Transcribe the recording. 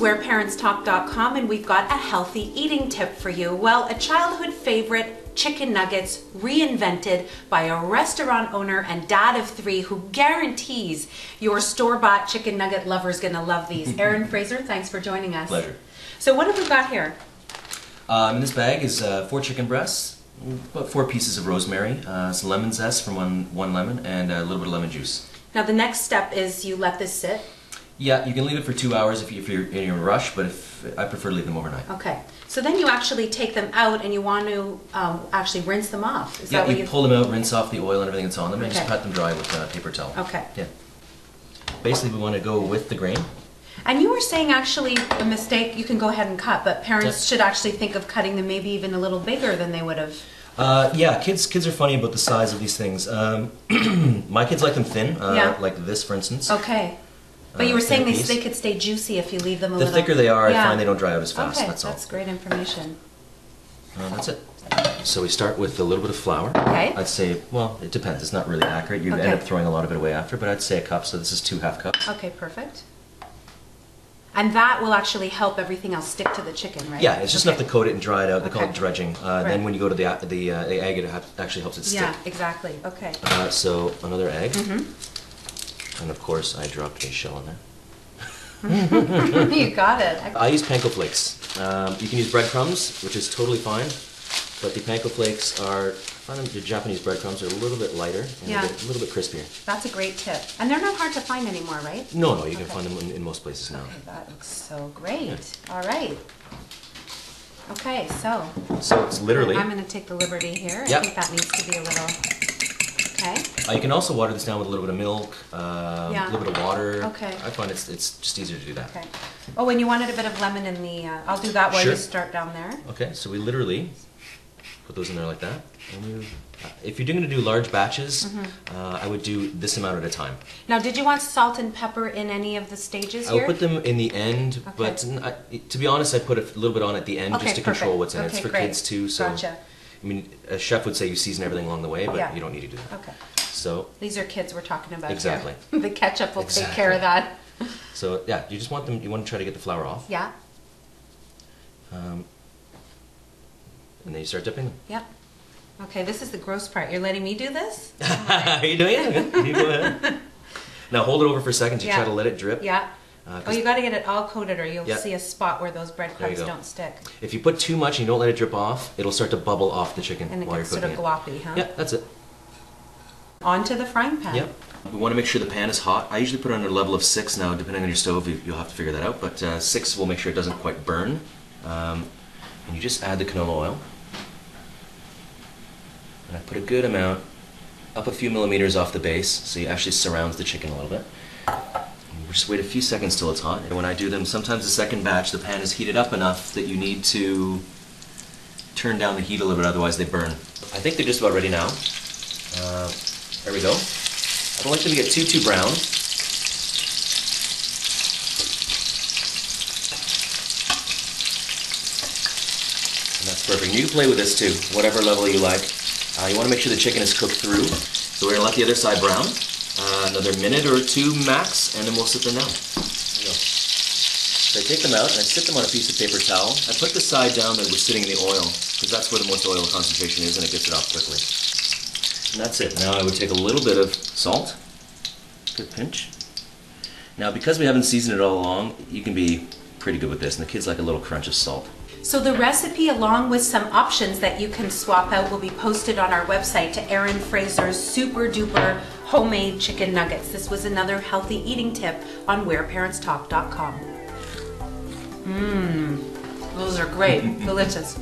whereparentstalk.com, and we've got a healthy eating tip for you. Well, a childhood favorite, chicken nuggets reinvented by a restaurant owner and dad of 3 who guarantees your store-bought chicken nugget lover is going to love these. Aaron Fraser, thanks for joining us. Pleasure. So what have we got here? In this bag is 4 chicken breasts, about 4 pieces of rosemary, some lemon zest from one lemon, and a little bit of lemon juice. Now the next step is you let this sit. Yeah, you can leave it for 2 hours if you're in a rush, but I prefer to leave them overnight. Okay. So then you actually take them out and you want to actually rinse them off. Is that what you pull them out, rinse off the oil and everything that's on them, and just pat them dry with a paper towel. Okay. Yeah. Basically, we want to go with the grain. And you were saying actually a mistake, you can go ahead and cut, but parents should actually think of cutting them maybe even a little bigger than they would have. Yeah, kids are funny about the size of these things. My kids like them thin, like this for instance. Okay. But you were saying they could stay juicy if you leave them a little. The thicker they are, I find they don't dry out as fast. Okay, that's all. That's great information. That's it. So we start with a little bit of flour. Okay. I'd say, well, it depends. It's not really accurate. You end up throwing a lot of it away after, but I'd say a cup. So this is 2 half cups. Okay, perfect. And that will actually help everything else stick to the chicken, right? Yeah, it's just enough to coat it and dry it out. They call it dredging. Then when you go to the egg, it actually helps it stick. Yeah, exactly. Okay. So another egg. And of course, I dropped a shell in there. You got it. I use panko flakes. You can use breadcrumbs, which is totally fine, but the panko flakes are, I find the Japanese breadcrumbs are a little bit lighter and a little bit crispier. That's a great tip. And they're not hard to find anymore, right? No, you can find them in most places now. Okay, that looks so great. Yeah. All right. Okay, so it's literally... I'm going to take the liberty here. Yep. I think that needs to be a little... Okay. You can also water this down with a little bit of milk, a little bit of water. Okay. I find it's just easier to do that. Okay. Oh, and you wanted a bit of lemon in the... I'll do that while you start down there. Okay, so we literally put those in there like that. And if you're going to do large batches, I would do this amount at a time. Now, did you want salt and pepper in any of the stages here? I would put them in the end, but to be honest, I put a little bit on at the end just to control what's in it. It's for kids too, so... Gotcha. I mean, a chef would say you season everything along the way, but you don't need to do that. Okay. So these are kids we're talking about exactly. here. The ketchup will take care of that. So yeah, you just want them. You want to try to get the flour off. Yeah. And then you start dipping them. Yep. Okay, this is the gross part. You're letting me do this? Are you doing it? You go ahead. Now hold it over for a second. You try to let it drip. Yeah. You got to get it all coated or you'll see a spot where those breadcrumbs don't stick. If you put too much and you don't let it drip off, it'll start to bubble off the chicken and while you're cooking it. And it gets sort of gloppy, huh? Yeah, that's it. Onto the frying pan. Yep. We want to make sure the pan is hot. I usually put it under a level of 6 now. Depending on your stove, you'll have to figure that out. But 6 will make sure it doesn't quite burn. And you just add the canola oil. And I put a good amount, up a few millimeters off the base, so it actually surrounds the chicken a little bit. Just wait a few seconds till it's hot. And when I do them, sometimes the second batch, the pan is heated up enough that you need to turn down the heat a little bit, otherwise they burn. I think they're just about ready now. There we go. I don't like them to get too brown. And that's perfect. You can play with this too, whatever level you like. You want to make sure the chicken is cooked through. So we're going to let the other side brown. Another minute or 2 max, and then we'll sit them down. There you go. So I take them out and I sit them on a piece of paper towel. I put the side down that was sitting in the oil, because that's where the most oil concentration is, and it gets it off quickly. And that's it. Now I would take a little bit of salt, good pinch. Now because we haven't seasoned it all along, you can be pretty good with this, and the kids like a little crunch of salt. So the recipe, along with some options that you can swap out, will be posted on our website to Aaron Fraser's super duper homemade chicken nuggets. This was another healthy eating tip on whereparentstalk.com. Those are great, delicious.